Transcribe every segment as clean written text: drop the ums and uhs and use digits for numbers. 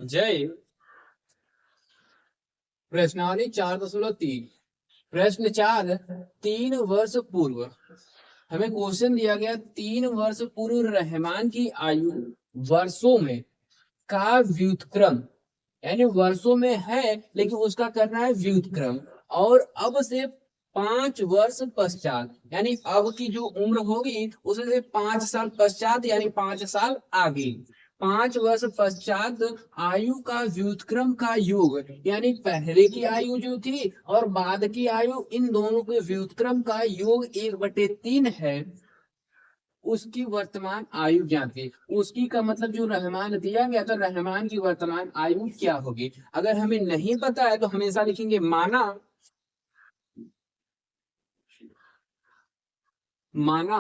जय। प्रश्नावली 4.3। प्रश्न 4। 3 वर्ष पूर्व हमें क्वेश्चन दिया गया, 3 वर्ष पूर्व रहमान की आयु वर्षों में का व्युत्क्रम, यानी वर्षों में है लेकिन उसका करना है व्युत्क्रम। और अब से 5 वर्ष पश्चात, यानी अब की जो उम्र होगी उससे 5 साल पश्चात, यानी 5 साल आगे, 5 वर्ष पश्चात आयु का व्युत्क्रम का योग, यानी पहले की आयु जो थी और बाद की आयु, इन दोनों के व्युत्क्रम का योग 1/3 है। उसकी वर्तमान आयु ज्ञात की, उसकी का मतलब जो रहमान दिया गया था, रहमान की वर्तमान आयु क्या होगी। अगर हमें नहीं पता है तो हमेशा लिखेंगे माना, माना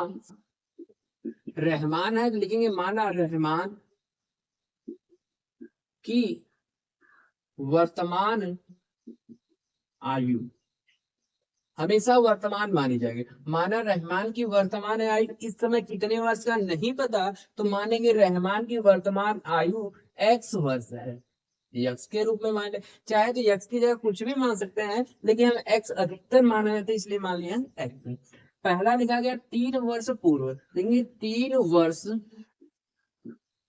रहमान है तो लिखेंगे माना रहमान की वर्तमान आयु, हमेशा वर्तमान मानी जाएगी। माना रहमान की वर्तमान आयु इस समय कितने वर्ष का नहीं पता, तो मानेंगे रहमान की वर्तमान आयु x वर्ष है, यक्स के रूप में मान ले। चाहे तो यक्स की जगह कुछ भी मान सकते हैं, लेकिन हम एक्स अधिकतर माना है तो इसलिए मान लिया एक्स। पहला लिखा गया 3 वर्ष पूर्व, देखिए 3 वर्ष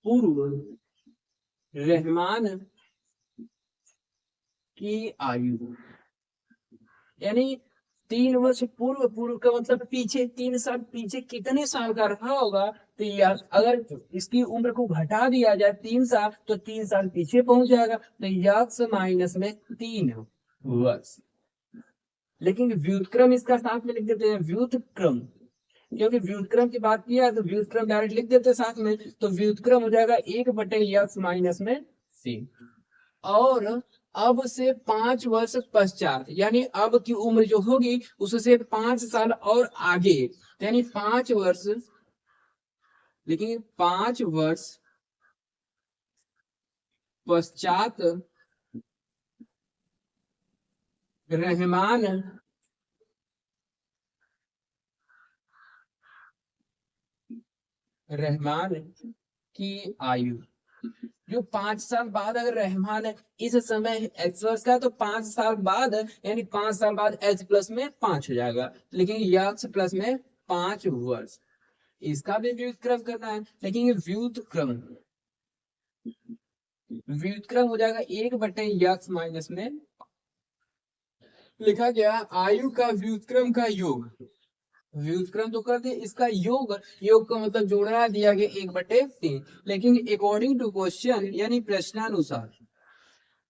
पूर्व रहमान की आयु, यानी 3 वर्ष पूर्व, पूर्व का मतलब पीछे, 3 साल पीछे कितने साल का रहा होगा। तो यह अगर इसकी उम्र को घटा दिया जाए 3 साल, तो 3 साल पीछे पहुंच जाएगा, तो यक्स माइनस में 3 वर्ष। लेकिन व्युत्क्रम इसका साथ में लिख देते हैं, व्युत्क्रम, क्योंकि व्युत्क्रम की बात किया है तो व्युत्क्रम डायरेक्ट लिख देते हैं साथ में, तो व्युत्क्रम हो जाएगा 1/x माइनस में c। और अब से 5 वर्ष पश्चात, यानी अब की उम्र जो होगी उससे 5 साल और आगे, यानी 5 वर्ष, लेकिन 5 वर्ष पश्चात रहमान रहमान की आयु, जो 5 साल बाद अगर रहमान है, इस समय एक्स वर्ष का, तो 5 साल बाद, यानी 5 साल बाद एच प्लस में 5 हो जाएगा, लेकिन यक्स प्लस में 5 वर्ष। इसका भी व्युत्क्रम करना है, लेकिन ये व्युत्क्रम, व्युत्क्रम हो जाएगा 1/x माइनस में, लिखा गया आयु का व्युत्क्रम का योग, व्युत्क्रम तो कर दिए, इसका योग, योग का मतलब जोड़ा दिया गया 1/3, लेकिन अकॉर्डिंग टू क्वेश्चन यानी प्रश्नानुसार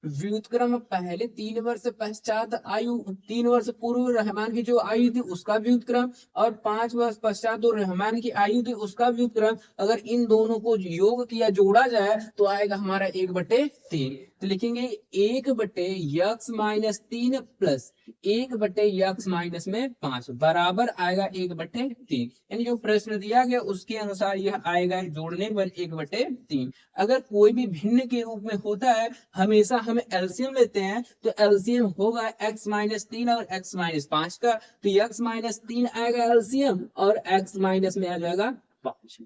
व्युत्क्रम पहले 3 वर्ष पश्चात आयु, 3 वर्ष पूर्व रहमान की जो आयु थी उसका व्युत्क्रम, और 5 वर्ष पश्चात जो रहमान की आयु थी उसका व्युत्क्रम, अगर इन दोनों को योग किया, जोड़ा जाए तो आएगा हमारा 1/3। तो लिखेंगे 1/x-3 प्लस 1/x-5 बराबर आएगा 1/3, यानी जो प्रश्न दिया गया उसके अनुसार यह आएगा, जोड़ने पर 1/3। अगर कोई भी भिन्न के रूप में होता है, हमेशा हम एलसीएम लेते हैं, तो एलसीएम होगा x-3 और x-5 का, तो x-3 आएगा एलसीएम और x माइनस में आ जाएगा 5।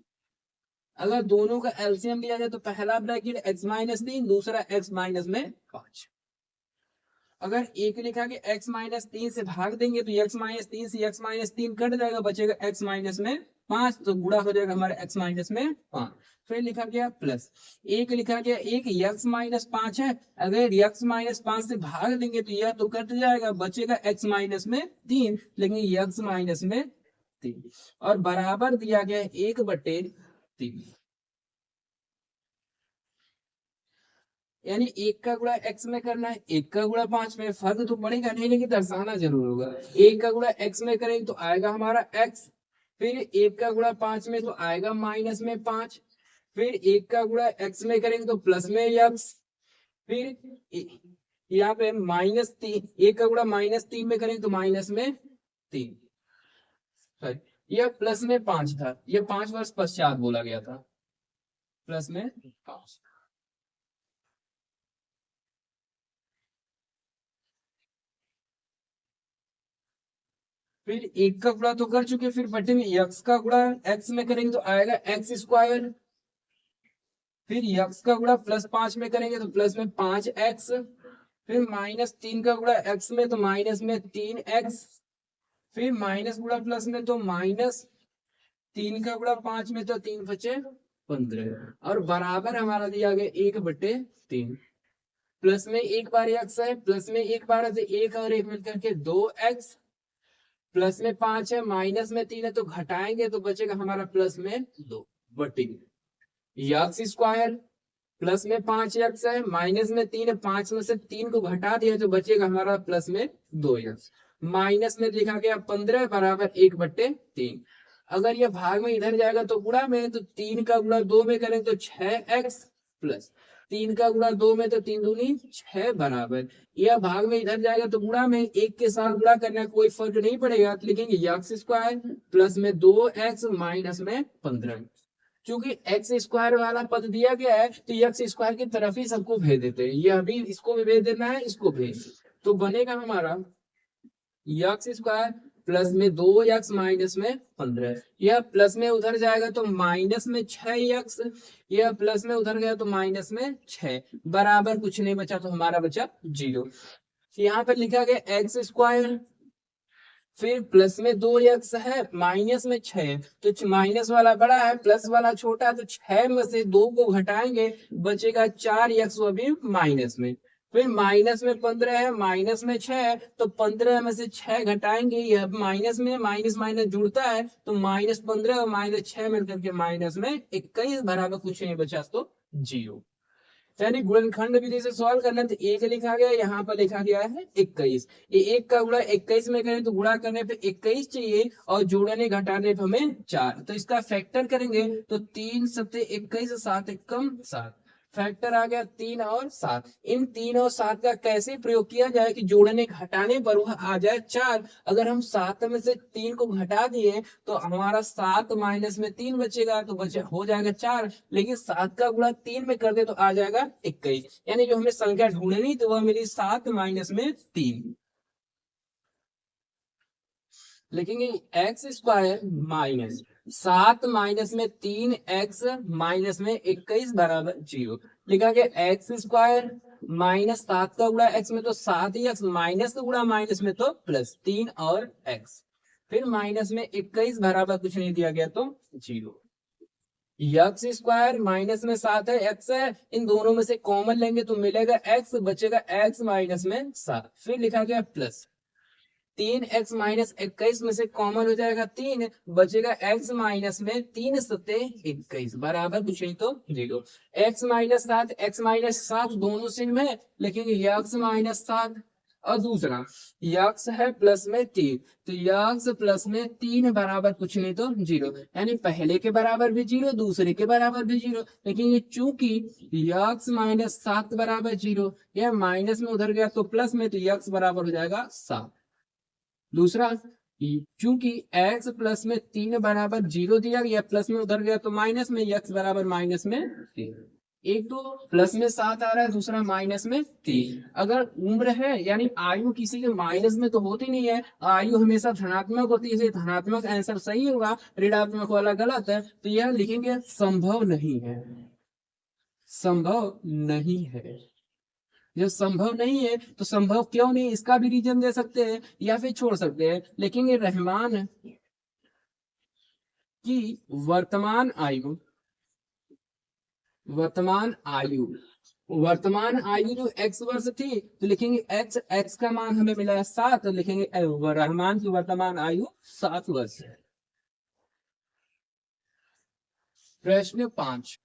अगर दोनों का एलसीएम लिया जाए तो पहला ब्रैकेट x-3, दूसरा x-5। अगर एक लिखा कि x-3 से भाग देंगे तो x-3 से x-3 कट जाएगा, बचेगा x-5, तो गुणा हो जाएगा हमारे x-5। फिर लिखा गया प्लस, एक लिखा गया एक x-5 है, अगर x-5 से भाग देंगे तो यह तो कट जाएगा, बचेगा x-3, लेकिन x-3 और बराबर दिया गया 1/3, यानी 1 का गुणा x में करना है, 1 का गुणा 5 में, फर्क तो पड़ेगा नहीं लेकिन दर्शाना जरूर होगा। 1 का गुणा x में करेंगे तो आएगा हमारा x, फिर 1 का गुणा 5 में तो आएगा माइनस में 5, फिर 1 का गुणा x में करेंगे तो प्लस में x, फिर यहाँ पे -3, 1 का गुणा -3 में करेंगे तो -3। यह प्लस में 5 था, यह 5 वर्ष पश्चात बोला गया था, प्लस में 5। फिर 1 का गुणा तो कर चुके, फिर बटे में x का गुणा x में करेंगे तो आएगा x स्क्वायर, फिर x का गुणा +5 में करेंगे तो प्लस में 5x, फिर -3 का गुणा x में तो माइनस में 3x, फिर माइनस गुणा प्लस में तो -3 का गुणा 5 में तो 3 बचे 15 और बराबर हमारा दिया गया 1/3। प्लस में एक बार x है, प्लस में एक बार है तो 1 और 1 मिलकर के 2x, प्लस में 5 है, माइनस में 3 है तो घटाएंगे तो बचेगा हमारा प्लस में 2 बटे x स्क्वायर, प्लस में 5x है, माइनस में 3 है, 5 में से 3 को घटा दिया तो बचेगा हमारा प्लस में 2x, माइनस में लिखा गया 15 बराबर 1/3। अगर यह भाग में इधर जाएगा तो गुणा में, तो 3 का गुणा 2 में करें तो 6x, प्लस 3 का गुणा 2 में तो 3 दूनी 6 बराबर, यह भाग में इधर जाएगा तो गुणा में, एक के साथ गुणा करने कोई फर्क नहीं पड़ेगा तो लिखेंगे x स्क्वायर प्लस में 2x माइनस में 15। क्योंकि एक्स स्क्वायर वाला पद दिया गया है तो एक्स स्क्वायर की तरफ ही सबको भेज देते हैं, ये अभी इसको भी भेज देना है, इसको भेज, तो बनेगा हमारा एक्स स्क्वायर प्लस में 2x माइनस में 15, यह प्लस में उधर जाएगा तो माइनस में 6x, यह प्लस में उधर गया तो माइनस में 6 बराबर कुछ नहीं बचा तो हमारा बचा 0। यहाँ पर लिखा गया एक्स स्क्वायर, फिर प्लस में 2x है, माइनस में 6, तो माइनस वाला बड़ा है प्लस वाला छोटा है, तो 6 में से 2 को घटाएंगे बचेगा 4x, वो भी माइनस में, फिर माइनस में 15 है, माइनस में 6, तो 15 में से 6 घटाएंगे, यह माइनस में माइनस माइनस जुड़ता है तो -15 और -6 मिलकर के माइनस में 21 बराबर कुछ नहीं बचा तो 0। यानी गुणनखंड विधि से सॉल्व करना तो 1 लिखा गया, यहाँ पर लिखा गया है 21, ये 1 का गुणा 21 में करें तो गुणा करने पे 21 चाहिए और जोड़ने घटाने पे हमें 4, तो इसका फैक्टर करेंगे तो 3 सत्ते 21, 7 एकम 7, फैक्टर आ गया 3 और 7। इन 3 और 7 का कैसे प्रयोग किया जाए कि जोड़ने घटाने पर वह आ जाए 4। अगर हम 7 में से 3 को घटा दिए तो हमारा 7 माइनस में 3 बचेगा तो हो जाएगा 4, लेकिन 7 का गुणा 3 में कर दे तो आ जाएगा 21, यानी जो हमें संख्या ढूंढनी तो वह मिली 7 माइनस में 3। लिखेंगे एक्स स्क्वायर माइनस 7 माइनस में 3x माइनस में 21 बराबर 0। लिखा गया एक्स स्क्वायर माइनस 7 का गुणा x में तो 7 ही x, माइनस का गुणा माइनस में तो प्लस 3 और x, फिर माइनस में 21 बराबर कुछ नहीं दिया गया तो 0। एक्स स्क्वायर माइनस में 7 है, x है, इन दोनों में से कॉमन लेंगे तो मिलेगा x, बचेगा x माइनस में 7, फिर लिखा गया प्लस 3x माइनस 21 में से कॉमन हो जाएगा 3, बचेगा x माइनस में 3 सत्ते 21 बराबर कुछ नहीं तो 0। x माइनस 7 x माइनस 7 दोनों सेम है, लेकिन x माइनस 7 और दूसरा x है प्लस में 3, तो x प्लस में 3 बराबर कुछ नहीं तो 0, यानी पहले के बराबर भी 0, दूसरे के बराबर भी 0, लेकिन ये चूंकि x माइनस 7 बराबर 0, यह माइनस में उधर गया तो प्लस में, तो x बराबर हो जाएगा 7। दूसरा चूंकि x प्लस में 3 बराबर 0 दिया गया, प्लस में उधर गया तो माइनस में, x बराबर माइनस में 3, एक तो प्लस में 7 आ रहा है, दूसरा माइनस में 3। अगर उम्र है यानी आयु किसी के माइनस में तो होती नहीं है, आयु हमेशा धनात्मक होती है, इसलिए धनात्मक आंसर सही होगा, ऋणात्मक वाला गलत है, तो यह लिखेंगे संभव नहीं है, संभव नहीं है। जब संभव नहीं है तो संभव क्यों नहीं, इसका भी रीजन दे सकते हैं या फिर छोड़ सकते हैं। लेकिन ये रहमान की वर्तमान आयु जो x वर्ष थी तो लिखेंगे x का मान हमें मिला है 7, तो लिखेंगे रहमान की वर्तमान आयु 7 वर्ष है। प्रश्न 5,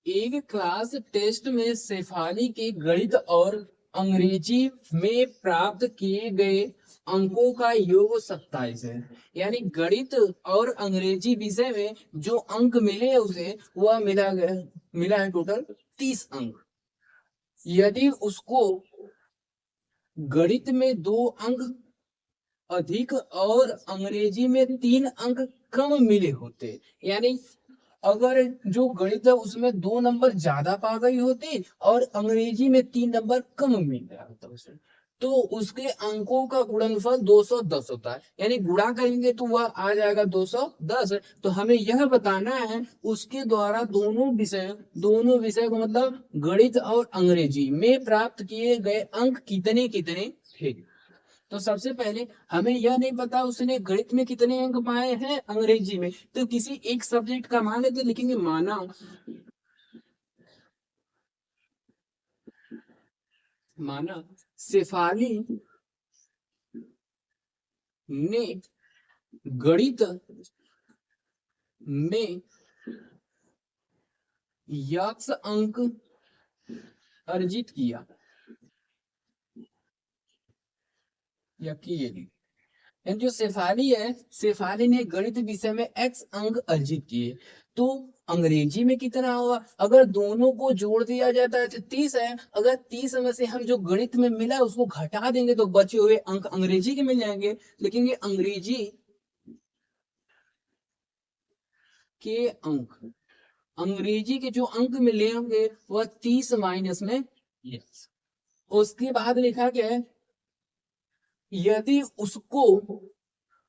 एक क्लास टेस्ट में शेफाली के गणित और अंग्रेजी में प्राप्त किए गए अंकों का योग 27 है, यानी गणित और अंग्रेजी विषय में जो अंक मिले उसे वह मिला है टोटल 30 अंक। यदि उसको गणित में 2 अंक अधिक और अंग्रेजी में 3 अंक कम मिले होते, यानी अगर जो गणित है उसमें 2 नंबर ज्यादा पा गई होती और अंग्रेजी में 3 नंबर कम मिल गया होता उसे, तो उसके अंकों का गुणनफल 210 होता है, यानी गुणा करेंगे तो वह आ जाएगा 210। तो हमें यह बताना है उसके द्वारा दोनों विषय को मतलब गणित और अंग्रेजी में प्राप्त किए गए अंक कितने कितने थे। तो सबसे पहले हमें यह नहीं पता उसने गणित में कितने अंक पाए हैं, अंग्रेजी में, तो किसी एक सब्जेक्ट का मान लेते, लिखेंगे माना शेफाली ने गणित में यक्ष अंक अर्जित किया या किए। यानी जो शेफाली है, शेफाली ने गणित विषय में एक्स अंक अर्जित किए। तो अंग्रेजी में कितना हुआ, अगर दोनों को जोड़ दिया जाता है तो 30 है। अगर 30 में से हम जो गणित में मिला उसको घटा देंगे तो बचे हुए अंक अंग्रेजी के मिल जाएंगे। लिखेंगे अंग्रेजी के अंक, अंग्रेजी के जो अंक मिले होंगे वह 30 माइनस में यस। उसके बाद लिखा गया है यदि उसको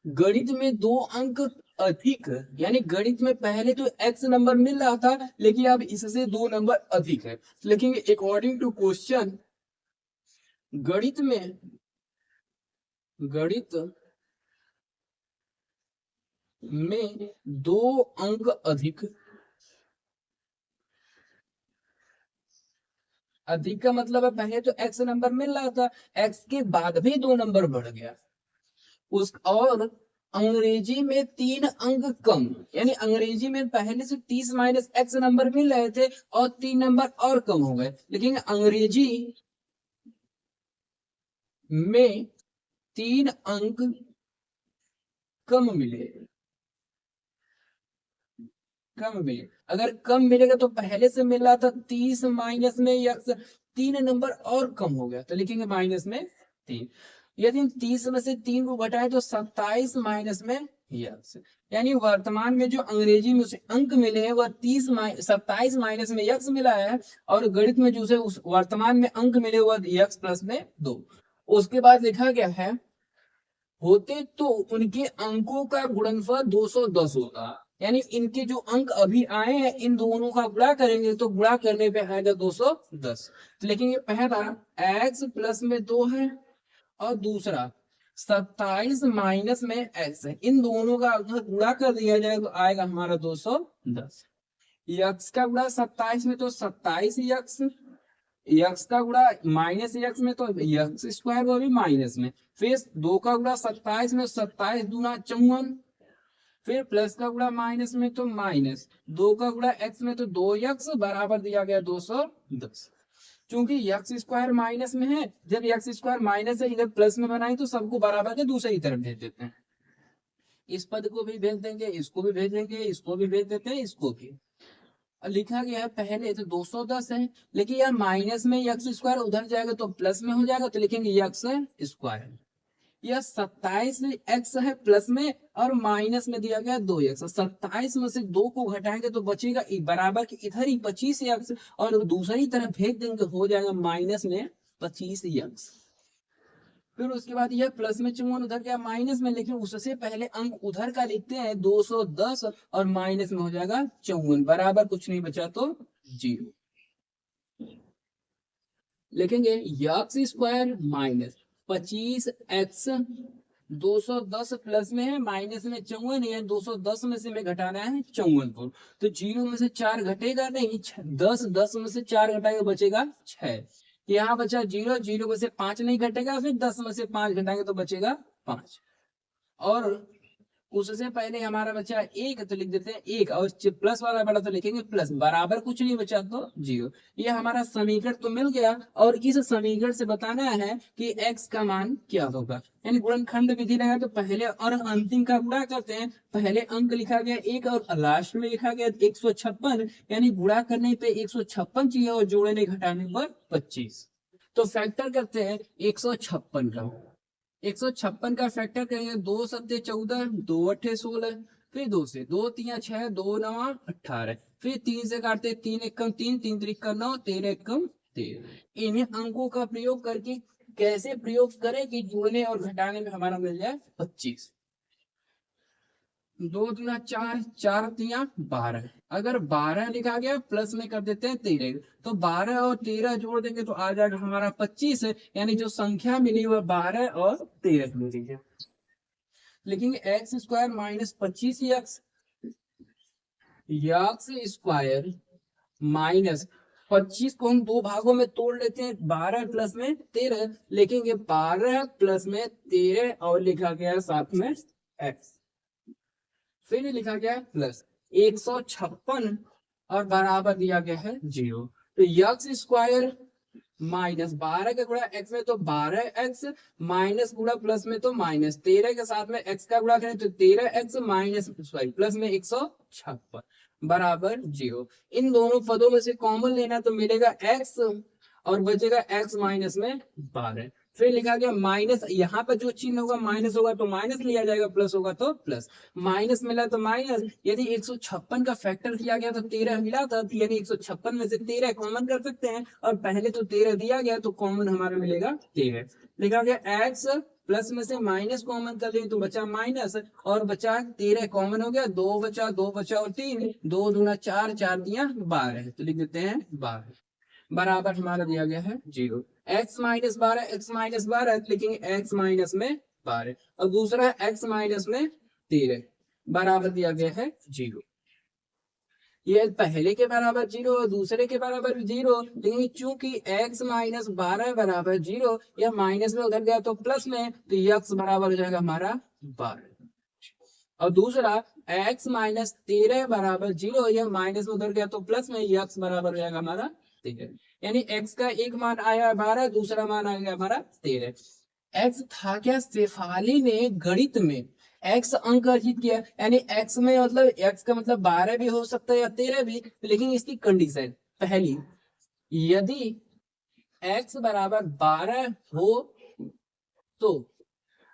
गणित में 2 अंक अधिक, यानी गणित में पहले तो x नंबर मिल रहा था लेकिन अब इससे 2 नंबर अधिक है, लेकिन अकॉर्डिंग टू क्वेश्चन गणित में 2 अंक अधिक का मतलब है पहले तो x नंबर मिल रहा था, x के बाद भी 2 नंबर बढ़ गया उस, और अंग्रेजी में 3 अंक कम, यानी अंग्रेजी में पहले से 30 माइनस एक्स नंबर मिल रहे थे और 3 नंबर और कम हो गए, लेकिन अंग्रेजी में 3 अंक कम मिले। अगर कम मिलेगा तो पहले से मिल रहा था 30 माइनस में यक्स 3 नंबर और कम हो गया तो लिखेंगे माइनस में 3। यदि 30 में से 3 को घटाएं तो 27 माइनस में यक्स, यानी वर्तमान में जो अंग्रेजी में उसे अंक मिले हैं वह 27 माइनस में यक्स मिला है, और गणित में जो उसे उस वर्तमान में अंक मिले वह यक्स प्लस में 2। उसके बाद लिखा गया है होते तो उनके अंकों का गुणनफल 210 होगा, यानी इनके जो अंक अभी आए हैं इन दोनों का गुणा करेंगे तो गुणा करने पे आएगा 210। तो लिखेंगे पहला x प्लस में 2 है और दूसरा 27 माइनस में x है, इन दोनों का अगर गुणा कर दिया जाए तो आएगा हमारा 210। यक्स का गुणा 27 में तो 27 यक्स, यक्स का गुणा माइनस यक्स में तो यक्स स्क्वायर वो भी माइनस में, फिर 2 का गुणा 27 में 27 दूना 54, फिर प्लस का गुणा माइनस में तो माइनस 2 का गुणा एक्स में तो 2 यक्स बराबर दिया गया 210। क्योंकि यक्स स्क्वायर माइनस में है, जब यक्स स्क्वायर माइनस है इधर प्लस में बनाए तो सबको बराबर के दूसरी तरफ भेज देते हैं, इस पद को भी भेज देंगे, इसको भी भेज देंगे, इसको भी भेज देते हैं, इसको भी। लिखा गया है पहले तो 210 है, लेकिन यार माइनस में यक्स स्क्वायर उधर जाएगा तो प्लस में हो जाएगा तो लिखेंगे यक्स स्क्वायर। यह 27 एक्स है प्लस में और माइनस में दिया गया 2 एक्स, 27 में से 2 को घटाएंगे तो बचेगा बराबर के इधर ही 25 एक्स और दूसरी तरफ भेज देंगे हो जाएगा माइनस में 25 एक्स। फिर उसके बाद यह प्लस में 54 उधर गया माइनस में, लेकिन उससे पहले अंक उधर का लिखते हैं 210 और माइनस में हो जाएगा 54 बराबर कुछ नहीं बचा तो 0। लिखेंगे x square minus 25 x 210 plus में है माइनस में 54 है, 210 में से में घटाना है 54 को, तो 0 में से 4 घटेगा नहीं, 10 में से 4 घटाएगा बचेगा 6, यहाँ बचा 0, 0 में से 5 नहीं घटेगा, फिर 10 में से 5 घटाएंगे तो बचेगा 5, और उससे पहले हमारा बचा 1 तो लिख देते हैं 1 और प्लस वाला बड़ा तो लिखेंगे प्लस, बराबर कुछ नहीं बचा तो 0। ये हमारा समीकरण तो मिल गया, और इस समीकरण से बताना है कि x का मान क्या होगा, यानी गुणनखंड विधि लगा तो पहले और अंतिम का गुणा करते हैं, पहले अंक लिखा गया 1 और लास्ट में लिखा गया 156, यानी गुणा करने पे 156 चाहिए और जोड़ने घटाने पर 25। तो फैक्टर करते हैं 156 का, 156 का फैक्टर करेंगे 2 सत्ते 14, 2 अट्ठे 16, फिर 2 से 2 3 6, 2 9 18, फिर 3 से काटते 3 एकम 3, 3 त्रिक 9, 13 एकम 13। इन्हें अंकों का प्रयोग करके कैसे प्रयोग करें कि जोड़ने और घटाने में हमारा मिल जाए 25। 2 दूना 4, 4 तिया 12। अगर 12 लिखा गया प्लस में कर देते हैं 13, तो 12 और 13 जोड़ देंगे तो आ जाएगा हमारा 25, यानी जो संख्या मिली वह 12 और 13 मिली है। लिखेंगे x square minus 25 x square minus 25 को हम दो भागों में तोड़ लेते हैं, 12 प्लस में 13 लिखेंगे, 12 प्लस में 13 और लिखा गया साथ में एक्स, फिर लिखा गया प्लस 156 और बराबर दिया गया है 0। तो एक्स स्क्वायर माइनस 12 का गुणा एक्स में तो 12x माइनस गुणा प्लस में तो माइनस 13 के साथ में x का गुणा करें तो 13x माइनस सॉरी प्लस में 156 बराबर 0। इन दोनों पदों में से कॉमन लेना तो मिलेगा x और बचेगा x माइनस में 12। फिर लिखा गया माइनस, यहाँ पर जो चिन्ह होगा माइनस होगा तो माइनस लिया जाएगा, प्लस होगा तो प्लस, माइनस मिला तो माइनस। यदि 156 का फैक्टर किया गया तो 13 मिला था, यानी 156 में से 13 कॉमन कर सकते हैं, और पहले तो 13 दिया गया तो कॉमन हमारा मिलेगा 13। लिखा गया एक्स प्लस में से माइनस कॉमन कर लिए तो बचा माइनस, और बचा 13 कॉमन हो गया, 2 बचा और 3, 2 दूना 4, 4 दिया 12, तो लिख देते हैं 12 बराबर हमारा दिया गया है 0। x माइनस 12 लिखेंगे x माइनस में 12, और दूसरा x माइनस में 13 बराबर दिया गया है 0। ये पहले के बराबर 0 और दूसरे के बराबर 0, लेकिन चूंकि x माइनस 12 बराबर 0, यह माइनस में उधर गया तो प्लस में, तो x बराबर हो जाएगा हमारा 12, और दूसरा x माइनस 13 बराबर 0, यह माइनस में उधर गया तो प्लस में, x बराबर हो जाएगा हमारा 13, यानी x का एक मान आया 12, दूसरा मान आएगा हमारा 13। x था क्या, शेफाली ने गणित में x अंक अर्जित किया, यानी x में मतलब x का मतलब 12 भी हो सकता है या 13 भी, लेकिन इसकी कंडीशन पहली, यदि x बराबर 12 हो तो,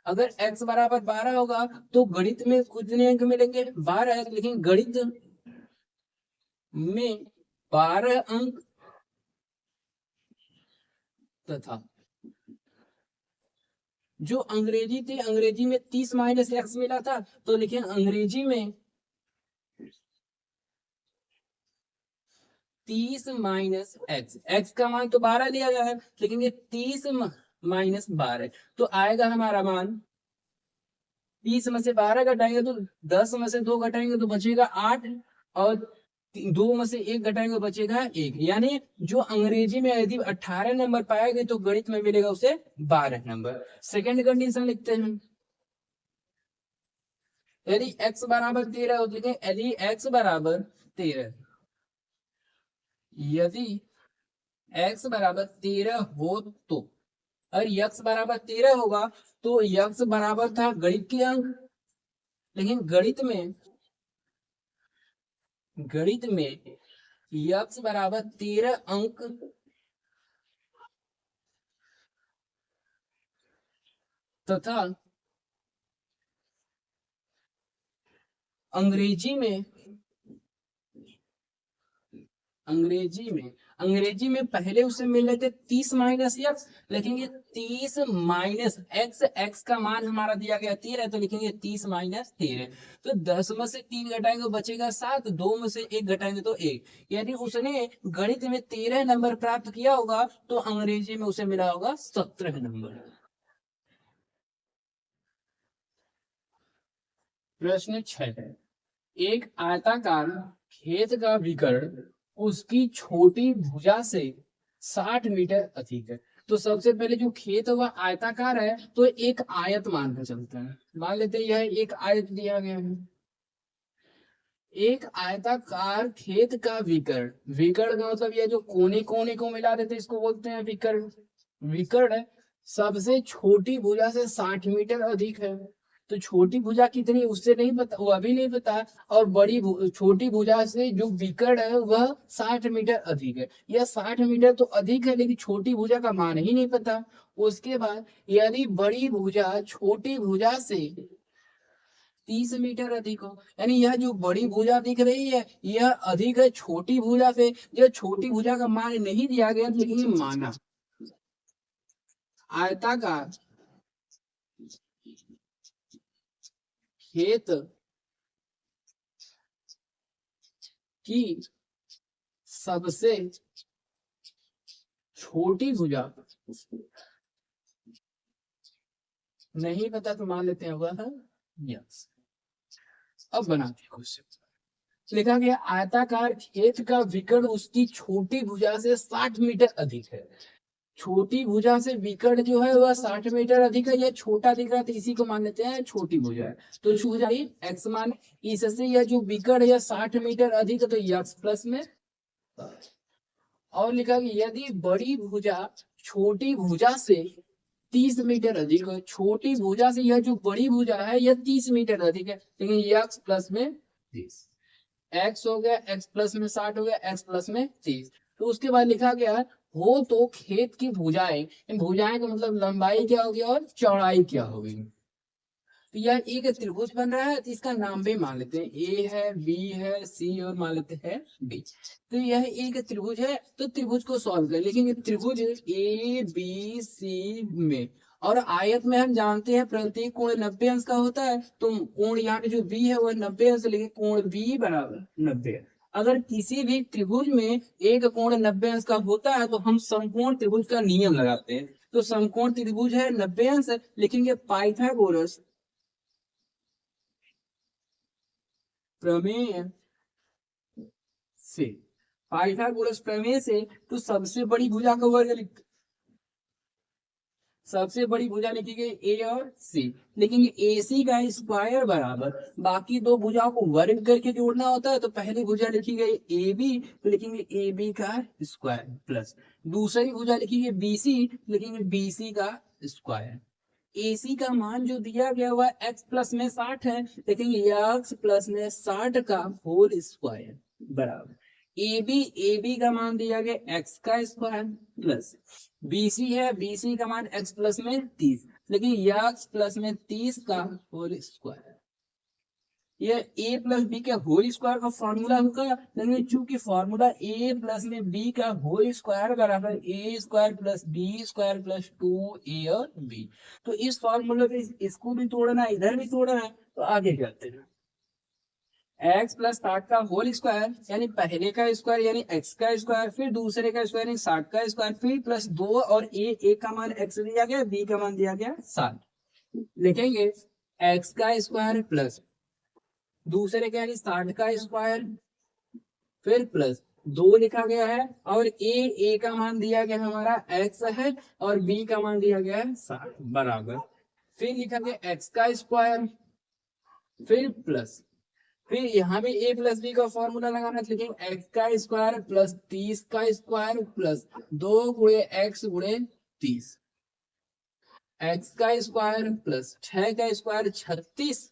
अगर x बराबर 12 होगा तो गणित में कितने अंक मिलेंगे 12, लेकिन गणित में 12 अंक तथा जो अंग्रेजी थे, अंग्रेजी में 30 माइनस एक्स मिला था, तो लिखे अंग्रेजी में 30 माइनस एक्स, एक्स का मान तो 12 लिया गया है, लेकिन ये 30 माइनस 12 तो आएगा हमारा मान 30 में से 12 घटाएंगे तो 10 में से 2 घटाएंगे तो बचेगा 8, और 2 में से 1 घटाएंगे बचेगा 1, यानी जो अंग्रेजी में यदि 18 नंबर पाया गया तो गणित में मिलेगा उसे 12 नंबर। सेकेंड कंडीशन लिखते हैं, यदि x बराबर 13 हो, लिखें यदि x बराबर 13, यदि x बराबर 13 हो तो, और x बराबर 13 होगा तो x बराबर था गणित के अंक, लेकिन गणित में x बराबर 13 अंक तथा अंग्रेजी में पहले उसे मिल रहे थे 30 माइनस एक्स, लेकिन ये 30 माइनस एक्स, एक्स का मान हमारा दिया गया 13, तो लिखेंगे 30 माइनस 13, तो 10 में से 3 घटाएंगे बचेगा 7, 2 में से 1 घटाएंगे तो 1, यदि उसने गणित में 13 नंबर प्राप्त किया होगा तो अंग्रेजी में उसे मिला होगा 17 नंबर। प्रश्न 6, एक आयताकार खेत का विकर्ण उसकी छोटी भुजा से 60 मीटर अधिक है। तो सबसे पहले जो खेत है वह आयताकार है, तो एक आयत मानकर चलते हैं, मान लेते हैं यह एक आयत दिया गया है, एक आयताकार खेत का विकर्ण, विकर्ण का मतलब यह जो कोने कोने को मिला देते इसको बोलते हैं विकर्ण। विकर्ण सबसे छोटी भुजा से 60 मीटर अधिक है, तो छोटी भुजा कितनी उससे नहीं पता, वो अभी नहीं पता, और छोटी भुजा से जो विकर्ण है वह 60 मीटर अधिक है, यह 60 मीटर तो अधिक है, लेकिन छोटी भुजा का मान ही नहीं पता। उसके बाद यदि बड़ी भुजा छोटी भुजा से 30 मीटर अधिक हो, यानी यह जो बड़ी भुजा दिख रही है यह अधिक है छोटी भुजा से, यह छोटी भुजा का मान नहीं दिया गया लेकिन माना। आयताकार खेत की सबसे छोटी भुजा, नहीं पता तो मान लेते हैं हुआ है यस। अब बनाते हैं क्वेश्चन। लिखा गया आयताकार खेत का विकर्ण उसकी छोटी भुजा से 60 मीटर अधिक है। छोटी भुजा से विकर्ण जो है वह 60 मीटर अधिक है। यह छोटा दिख रहा है तो इसी को मान लेते हैं छोटी भुजा है। तो भुजा एक्स मान, इससे यह जो विकर्ण है 60 मीटर अधिक है तो यक्स प्लस में। और लिखा कि यदि बड़ी भुजा छोटी भुजा से 30 मीटर अधिक है, छोटी भुजा से यह जो बड़ी भुजा है यह 30 मीटर अधिक है, लेकिन यक्स प्लस में 30, एक्स हो गया, एक्स प्लस में 60 हो गया, एक्स प्लस में 30। तो उसके बाद लिखा गया हो तो खेत की भुजाएं, इन भुजाएं का मतलब लंबाई क्या होगी और चौड़ाई क्या होगी। तो यह एक त्रिभुज बन रहा है तो इसका नाम भी मान लेते हैं, ए है, बी है, सी और मान लेते हैं डी। तो यह एक त्रिभुज है तो त्रिभुज को सॉल्व करें, लेकिन ये त्रिभुज ए बी सी में और आयत में हम जानते हैं प्रत्येक कोण 90 अंश का होता है। तो कोण यहाँ पे जो बी है वह 90 अंश, लेकिन कोण बी बराबर 90। अगर किसी भी त्रिभुज में एक कोण 90 अंश का होता है तो हम समकोण त्रिभुज का नियम लगाते हैं। तो समकोण त्रिभुज है 90 अंश, लेकिन ये पाइथागोरस प्रमेय से, पाइथागोरस प्रमेय से तो सबसे बड़ी भुजा का वर्ग लिख, सबसे बड़ी भुजा लिखी गई ए और सी, लेकिन ए सी का स्क्वायर बराबर बाकी दो भुजाओं को वर्ग करके जोड़ना होता है। तो पहली भुजा लिखी गई ए बी तो लिखेंगे ए बी का स्क्वायर प्लस दूसरी भुजा लिखी गई बी सी, लिखेंगे बी सी का स्क्वायर। AC का मान जो दिया गया हुआ x प्लस में 60 है, लेकिन x प्लस में 60 का होल स्क्वायर बराबर AB का मान दिया गया x का स्क्वायर प्लस BC है, BC का मान x प्लस में 30, लेकिन x प्लस में 30 का होल स्क्वायर। यह a प्लस बी का होल स्क्वायर का फॉर्मूला होगा, लेकिन चूंकि फॉर्मूला a प्लस में b का होल स्क्वायर बराबर a square plus b square plus 2a और b, तो इस फॉर्मूले पे इसको भी तोड़ना है, इधर भी तोड़ना है। तो आगे करते हैं x प्लस 60 का होल स्क्वायर यानी पहले का स्क्वायर यानी x का स्क्वायर, फिर दूसरे का स्क्वायर यानी 60 का स्क्वायर, फिर प्लस 2 और a का मान x दिया गया, b का मान दिया गया 60, लिखेंगे x का स्क्वायर प्लस दूसरे का यानी 60 का स्क्वायर, फिर प्लस 2 लिखा गया है और a का मान दिया गया हमारा x है और b का मान दिया गया है 60 बराबर, फिर लिखा गया x का स्क्वायर, फिर प्लस, फिर यहाँ भी a प्लस बी का फॉर्मूला लगाना, लेकिन x का स्क्वायर प्लस 30 का स्क्वायर प्लस 2 गुणे x गुणे 30, x का स्क्वायर प्लस 6 का स्क्वायर 36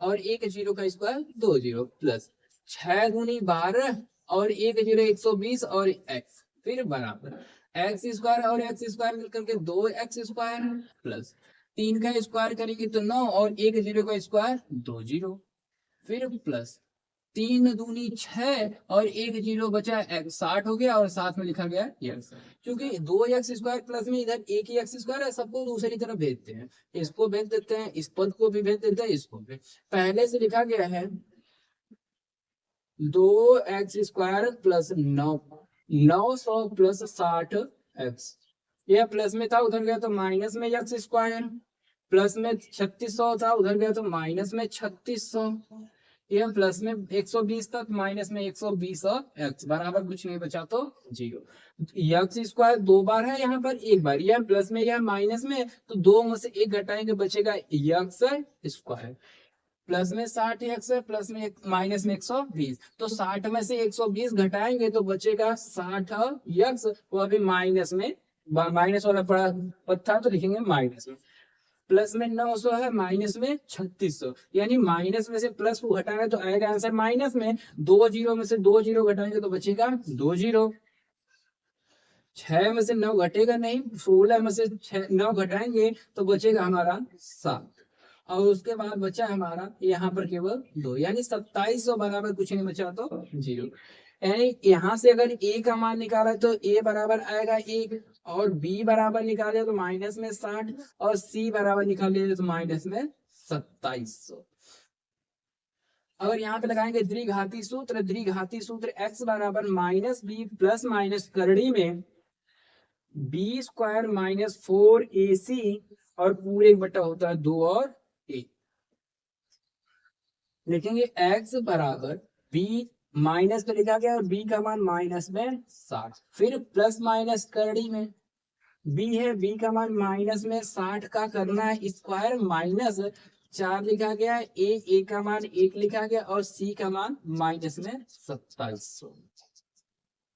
और एक जीरो का स्क्वायर 2 जीरो प्लस 6 गुनी 12 और एक जीरो 120 और x, फिर बराबर एक्स स्क्वायर और एक्स स्क्वायर मिलकर के 2x स्क्वायर प्लस 3 का स्क्वायर करेंगे तो 9 और एक जीरो का स्क्वायर 2 जीरो, फिर प्लस 3 दूनी 6 और एक जीरो बचा x 60 हो गया और साथ में लिखा गया x, क्योंकि 2x स्क्वायर प्लस में इधर एक ही x स्क्वायर है, सबको दूसरी तरफ भेजते हैं, इसको भेज देते हैं, इस पद को भी भेज देते हैं, इसको भी। पहले से लिखा गया है 2x square plus 900 plus 60x, यह प्लस में था उधर गया तो माइनस में x स्क्वायर, प्लस में 3600 था उधर गया तो माइनस में 3600, यह प्लस में 120 तक माइनस में 120 और x बराबर कुछ नहीं बचा तो 0। x स्क्वायर 2 बार है यहाँ पर, एक बार यह प्लस में यह माइनस में, तो 2 में से 1 घटाएंगे बचेगा x स्क्वायर, प्लस में 60x है प्लस में माइनस में 120, तो 60 में से 120 घटाएंगे तो बचेगा 60x, वो अभी माइनस में, माइनस वाला पड़ा पद था तो लिखेंगे माइनस में, प्लस में 900 है माइनस में 3600, यानी माइनस में से प्लस को घटाएंगे तो आएगा आंसर माइनस में, 2 जीरो में से 2 जीरो घटाएंगे तो बचेगा 2 जीरो, 6 में से 9 घटेगा नहीं, 16 में से 9 घटाएंगे तो बचेगा हमारा 7, और उसके बाद बचा हमारा यहाँ पर केवल 2, यानी 2700 बराबर कुछ नहीं बचा तो 0। यानी यहाँ से अगर a का मान निकाला तो a बराबर आएगा 1 और b बराबर निकाले तो माइनस में 60 और c बराबर निकाले तो माइनस में 2700। अगर यहाँ पे लगाएंगे द्विघाती सूत्र x बराबर माइनस बी प्लस माइनस करड़ी में बी स्क्वायर माइनस 4ac और पूरे बटा होता है 2 और a। लिखेंगे x बराबर b माइनस तो लिखा गया और b का मान माइनस में 60, फिर प्लस माइनस करड़ी में b है, b का मान माइनस में 60 का करना है स्क्वायर माइनस 4 लिखा गया, a का मान 1 लिखा गया और c का मान माइनस में 2700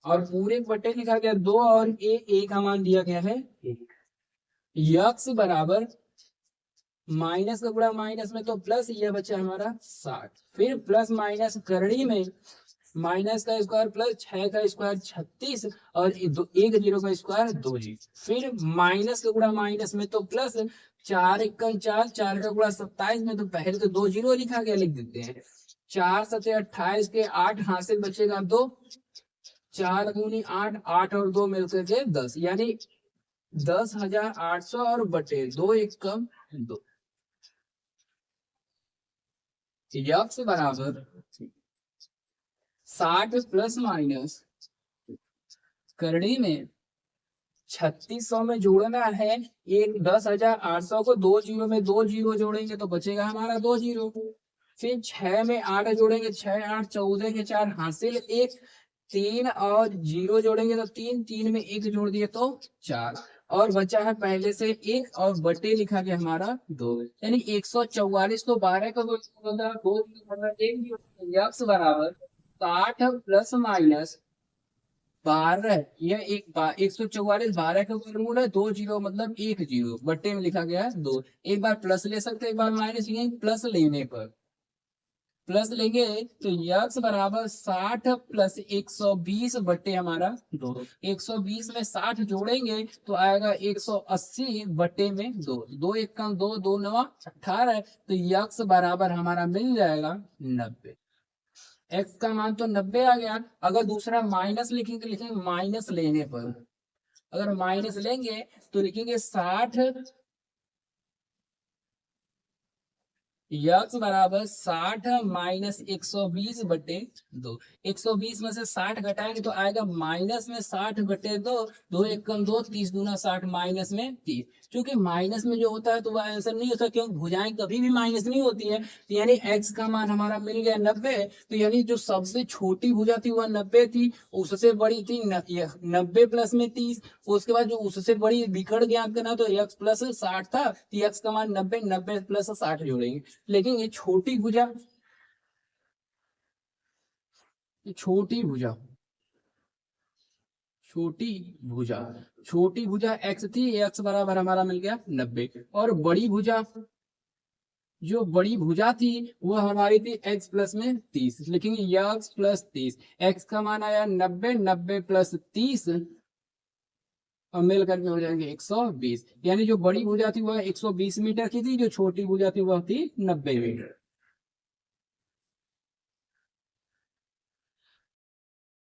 और पूरे बटे लिखा गया 2 और a का मान दिया गया है 1। यक्स बराबर माइनस का गुणा माइनस में तो प्लस, यह बचा हमारा 60, फिर प्लस माइनस करड़ी में माइनस का स्क्वायर प्लस 6 का स्क्वायर 36 और 1 0 का स्क्वायर 2 जी, फिर माइनस का गुणा माइनस में तो प्लस 4 1 4 4 का गुणा 27 में तो पहले तो 2 0 लिखा गया, लिख देते हैं 4 7 28 के 8 हासिल बचेगा 2, 4 दूनी 8, 8 और 2 मिलकर के 10 यानी 10,800 और बटे 2 1 कम 2। यक्स बराबर 60 प्लस माइनस करड़ी में 3600 में जोड़ना है, एक 10,800 को 2 0 में 2 0 जोड़ेंगे तो बचेगा हमारा 2 0, फिर 6 में 8 जोड़ेंगे 6 8 14 के 4 हासिल 1, 3 और 0 जोड़ेंगे तो 3, 3 में 1 जोड़ दिए तो 4 और बचा है पहले से 1 और बटे लिखा गया हमारा 2 यानी 144 तो 12 का 2 यक्स बराबर 60 प्लस माइनस 12, यह 144 12 का वर्गमूल है, 2 0 मतलब 1 0 बट्टे में लिखा गया है 2। एक बार प्लस ले सकते हैं, एक बार माइनस लेंगे, प्लस लेने पर प्लस लेंगे तो यक्स बराबर 60 प्लस 120 बट्टे हमारा 2, 120 में 60 जोड़ेंगे तो आएगा 180 बट्टे में 2, 2 1 कम 2 2 9 18 तो यक्स बराबर हमारा मिल जाएगा 90। एक्स का मान तो 90 आ गया। अगर दूसरा माइनस लिखेंगे, लिखेंगे माइनस लेने पर, अगर माइनस लेंगे तो लिखेंगे 60 यक्स बराबर 60 माइनस 120 बटे 2, 120 में से 60 घटाएंगे तो आएगा माइनस में 60 बटे 2, 2 1 कम 2 30 दूना 60 माइनस में 30। क्योंकि माइनस में जो होता है तो वह आंसर नहीं होता, क्योंकि भुजाएं कभी भी माइनस नहीं होती है, तो यानी एक्स का मान हमारा मिल गया 90। तो यानी जो सबसे छोटी भुजा थी वह 90 थी, उससे बड़ी थी 90 प्लस में 30, उसके बाद जो उससे बड़ी विकर्ण ज्ञात करना तो एक्स प्लस 60 था, तो एक्स का मान 90, 90 प्लस 60 जोड़ेंगे। लेकिन ये छोटी भुजा छोटी भुजा छोटी भुजा एक्स थी, एक्स बराबर हमारा मिल गया 90 और बड़ी भुजा जो बड़ी भुजा थी वो हमारी थी x प्लस में 30, लेकिन x प्लस 30 x का मान आया 90, 90 प्लस 30 और मिल करके हो जाएंगे 120, यानी जो बड़ी भुजा थी वह 120 मीटर की थी, जो छोटी भुजा थी वह थी 90 मीटर।